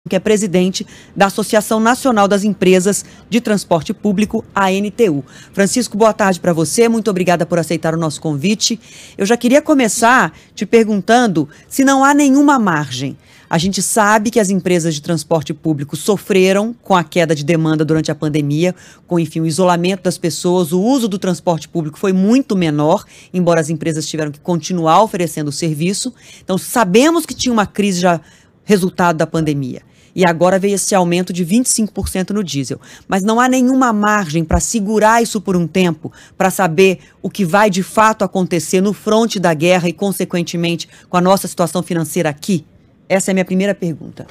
que é presidente da Associação Nacional das Empresas de Transporte Público, ANTU. Francisco, boa tarde para você, muito obrigada por aceitar o nosso convite. Eu já queria começar te perguntando se não há nenhuma margem. A gente sabe que as empresas de transporte público sofreram com a queda de demanda durante a pandemia, com, enfim, o isolamento das pessoas, o uso do transporte público foi muito menor, embora as empresas tiveram que continuar oferecendo o serviço. Então, sabemos que tinha uma crise já resultado da pandemia. E agora veio esse aumento de 25% no diesel. Mas não há nenhuma margem para segurar isso por um tempo, para saber o que vai de fato acontecer no fronte da guerra e, consequentemente, com a nossa situação financeira aqui? Essa é a minha primeira pergunta.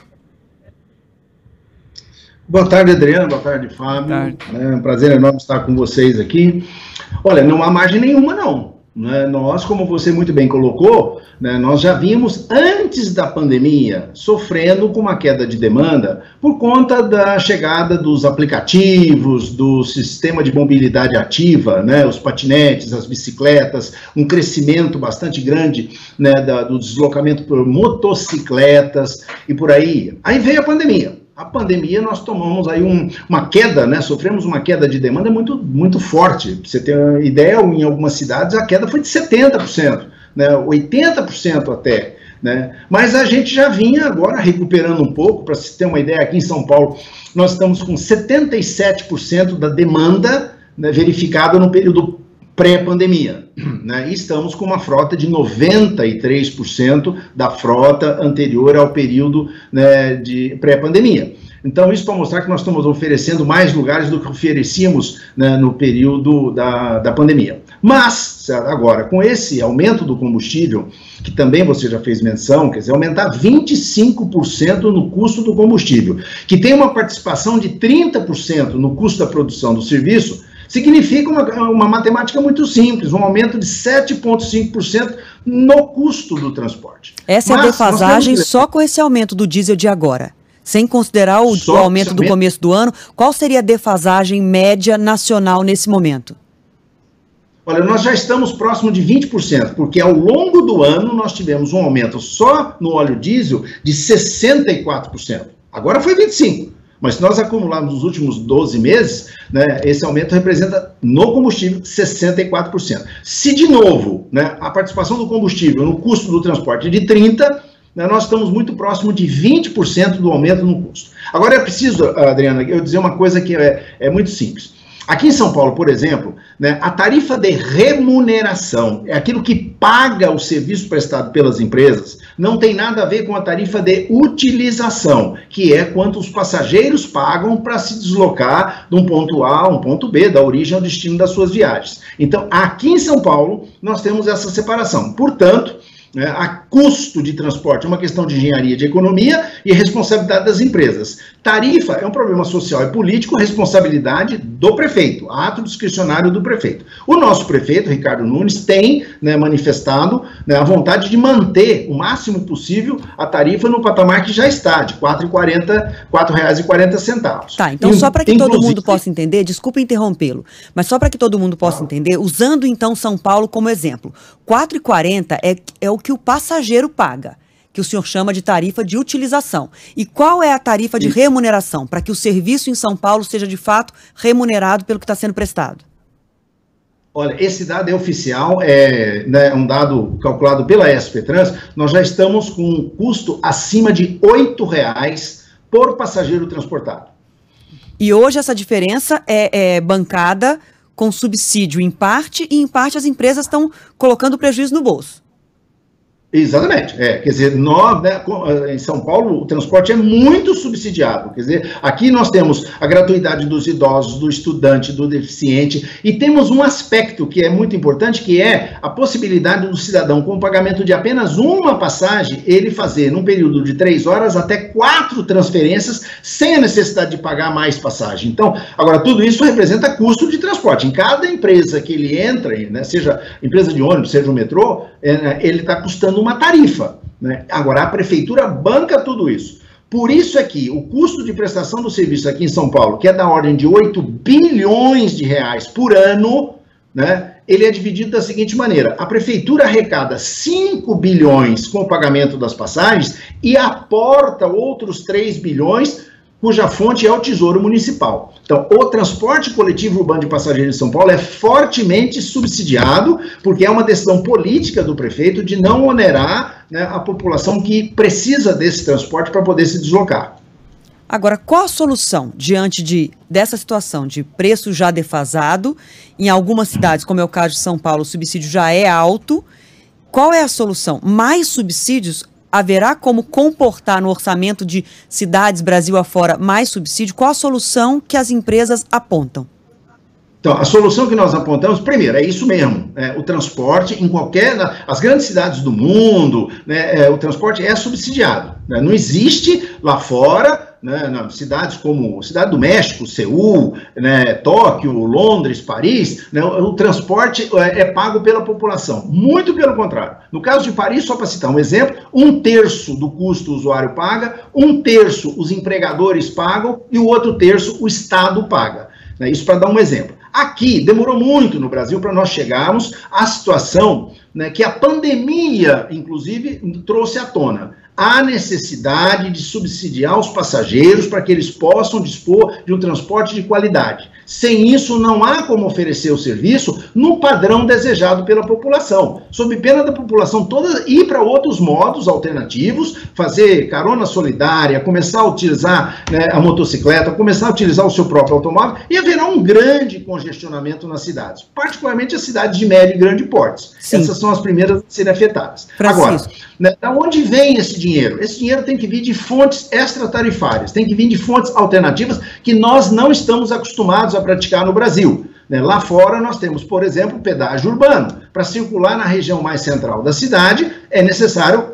Boa tarde, Adriano. Boa tarde, Fábio. Boa tarde. É um prazer enorme estar com vocês aqui. Olha, não há margem nenhuma, não. Nós, como você muito bem colocou, nós já vimos antes da pandemia sofrendo com uma queda de demanda por conta da chegada dos aplicativos, do sistema de mobilidade ativa, os patinetes, as bicicletas, um crescimento bastante grande do deslocamento por motocicletas e por aí. Aí veio a pandemia. A pandemia, nós tomamos aí uma queda, sofremos uma queda de demanda muito forte. Pra você ter uma ideia, em algumas cidades a queda foi de 70%, 80% até. Mas a gente já vinha agora recuperando um pouco. Para se ter uma ideia, aqui em São Paulo, nós estamos com 77% da demanda verificada no período pré-pandemia, e estamos com uma frota de 93% da frota anterior ao período de pré-pandemia. Então, isso para mostrar que nós estamos oferecendo mais lugares do que oferecíamos no período da pandemia. Mas, agora, com esse aumento do combustível, que também você já fez menção, quer dizer, aumentar 25% no custo do combustível, que tem uma participação de 30% no custo da produção do serviço, significa uma matemática muito simples, um aumento de 7,5% no custo do transporte. Essa é a defasagem só com esse aumento do diesel de agora. Sem considerar o aumento do começo do ano, qual seria a defasagem média nacional nesse momento? Olha, nós já estamos próximo de 20%, porque ao longo do ano nós tivemos um aumento só no óleo diesel de 64%. Agora foi 25%. Mas se nós acumularmos nos últimos 12 meses, esse aumento representa no combustível 64%. Se, de novo, a participação do combustível no custo do transporte é de 30%, nós estamos muito próximo de 20% do aumento no custo. Agora é preciso, Adriana, eu dizer uma coisa que é muito simples. Aqui em São Paulo, por exemplo, a tarifa de remuneração é aquilo que paga o serviço prestado pelas empresas, não tem nada a ver com a tarifa de utilização, que é quanto os passageiros pagam para se deslocar de um ponto A a um ponto B, da origem ao destino das suas viagens. Então, aqui em São Paulo, nós temos essa separação. Portanto, a custo de transporte é uma questão de engenharia de economia e responsabilidade das empresas. Tarifa é um problema social e político, responsabilidade do prefeito, ato discricionário do prefeito. O nosso prefeito, Ricardo Nunes, tem manifestado a vontade de manter o máximo possível a tarifa no patamar que já está, de R$ 4,40. Tá, então só para que todo mundo possa entender, desculpa interrompê-lo, mas só para que todo mundo possa entender, usando então São Paulo como exemplo, R$ 4,40 é o que o passageiro paga, que o senhor chama de tarifa de utilização. E qual é a tarifa de remuneração, para que o serviço em São Paulo seja de fato remunerado pelo que está sendo prestado? Olha, esse dado é oficial, é um dado calculado pela SP-Trans, nós já estamos com um custo acima de R$ 8,00 por passageiro transportado. E hoje essa diferença é bancada com subsídio em parte, e em parte as empresas estão colocando prejuízo no bolso. Exatamente, quer dizer, nós, em São Paulo, o transporte é muito subsidiado, quer dizer, aqui nós temos a gratuidade dos idosos, do estudante, do deficiente, e temos um aspecto que é muito importante, que é a possibilidade do cidadão, com o pagamento de apenas uma passagem, ele fazer, num período de 3 horas, até 4 transferências, sem a necessidade de pagar mais passagem. Então, agora, tudo isso representa custo de transporte. Em cada empresa que ele entra, seja empresa de ônibus, seja o metrô, ele está custando uma tarifa. Agora, a prefeitura banca tudo isso. Por isso é que o custo de prestação do serviço aqui em São Paulo, que é da ordem de R$ 8 bilhões por ano, ele é dividido da seguinte maneira: a prefeitura arrecada 5 bilhões com o pagamento das passagens e aporta outros 3 bilhões, cuja fonte é o Tesouro Municipal. Então, o transporte coletivo urbano de passageiros de São Paulo é fortemente subsidiado, porque é uma decisão política do prefeito de não onerar, né, a população que precisa desse transporte para poder se deslocar. Agora, qual a solução diante dessa situação de preço já defasado? Em algumas cidades, como é o caso de São Paulo, o subsídio já é alto. Qual é a solução? Mais subsídios? Haverá como comportar no orçamento de cidades Brasil afora mais subsídio? Qual a solução que as empresas apontam? Então, a solução que nós apontamos, primeiro, é isso mesmo, o transporte em as grandes cidades do mundo, né, o transporte é subsidiado, né, não existe lá fora, né, cidades como Cidade do México, Seul, né, Tóquio, Londres, Paris, né, o transporte é pago pela população, muito pelo contrário. No caso de Paris, só para citar um exemplo, 1/3 do custo o usuário paga, 1/3 os empregadores pagam e o outro terço o Estado paga, né, isso para dar um exemplo. Aqui, demorou muito no Brasil para nós chegarmos à situação, né, que a pandemia, inclusive, trouxe à tona. Há necessidade de subsidiar os passageiros para que eles possam dispor de um transporte de qualidade. Sem isso, não há como oferecer o serviço no padrão desejado pela população, sob pena da população toda ir para outros modos alternativos, fazer carona solidária, começar a utilizar, né, a motocicleta, começar a utilizar o seu próprio automóvel, e haverá um grande congestionamento nas cidades, particularmente as cidades de médio e grande porte. Sim. Essas são as primeiras a serem afetadas. Agora, né, da onde vem esse dinheiro? Esse dinheiro tem que vir de fontes extratarifárias, tem que vir de fontes alternativas que nós não estamos acostumados a praticar no Brasil. Lá fora nós temos, por exemplo, pedágio urbano. Para circular na região mais central da cidade, é necessário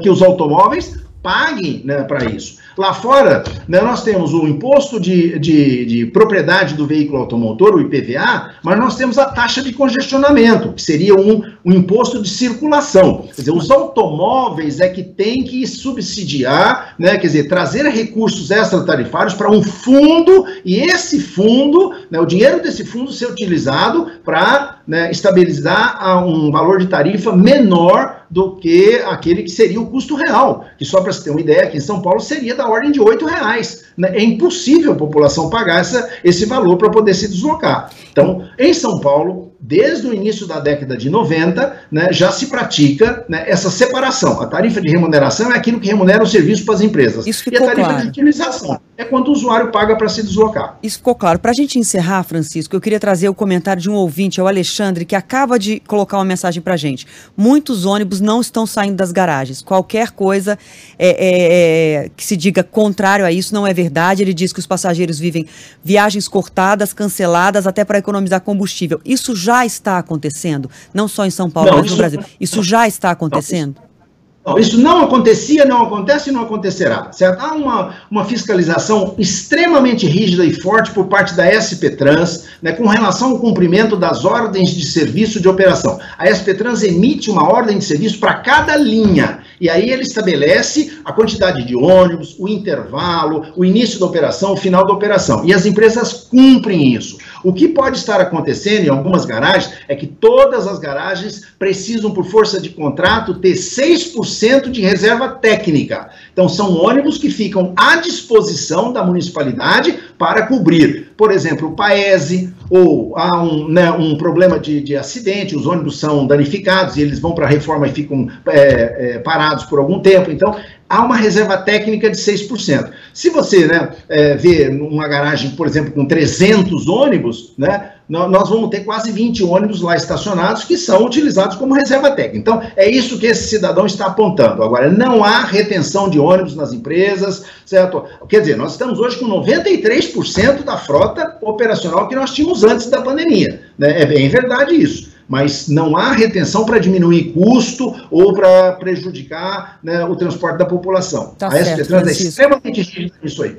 que os automóveis paguem, né, para isso. Lá fora, né, nós temos o imposto de propriedade do veículo automotor, o IPVA, mas nós temos a taxa de congestionamento, que seria um imposto de circulação. Quer dizer, os automóveis é que tem que subsidiar, né, quer dizer, trazer recursos extratarifários para um fundo, e esse fundo, né, o dinheiro desse fundo ser utilizado para, né, estabilizar um valor de tarifa menor do que aquele que seria o custo real, que só para você ter uma ideia, aqui em São Paulo seria da ordem de R$8. Né? É impossível a população pagar esse valor para poder se deslocar. Então, em São Paulo, desde o início da década de 90, né, já se pratica, né, essa separação. A tarifa de remuneração é aquilo que remunera o serviço para as empresas. Isso ficou e a tarifa claro. De utilização é quando o usuário paga para se deslocar. Isso ficou claro. Para a gente encerrar, Francisco, eu queria trazer o comentário de um ouvinte, é o Alexandre, que acaba de colocar uma mensagem para a gente. Muitos ônibus não estão saindo das garagens. Qualquer coisa que se diga contrário a isso não é verdade. Ele diz que os passageiros vivem viagens cortadas, canceladas, até para economizar combustível. Isso já está acontecendo? Não só em São Paulo, mas no Brasil. Isso já está acontecendo? Não, isso não acontecia, não acontece e não acontecerá. Certo? Há uma fiscalização extremamente rígida e forte por parte da SP Trans, né, com relação ao cumprimento das ordens de serviço de operação. A SP Trans emite uma ordem de serviço para cada linha, e aí ele estabelece a quantidade de ônibus, o intervalo, o início da operação, o final da operação. E as empresas cumprem isso. O que pode estar acontecendo em algumas garagens é que todas as garagens precisam, por força de contrato, ter 6% de reserva técnica. Então, são ônibus que ficam à disposição da municipalidade para cobrir, por exemplo, o Paese, ou há um problema de acidente, os ônibus são danificados e eles vão para a reforma e ficam parados por algum tempo. Então, há uma reserva técnica de 6%. Se você, né, vê uma garagem, por exemplo, com 300 ônibus, né, nós vamos ter quase 20 ônibus lá estacionados que são utilizados como reserva técnica. Então, é isso que esse cidadão está apontando. Agora, não há retenção de ônibus nas empresas, certo? Quer dizer, nós estamos hoje com 93% da frota operacional que nós tínhamos antes da pandemia. Né? É bem verdade isso. Mas não há retenção para diminuir custo ou para prejudicar, né, o transporte da população. Tá a SP Trans é extremamente rígida nisso aí.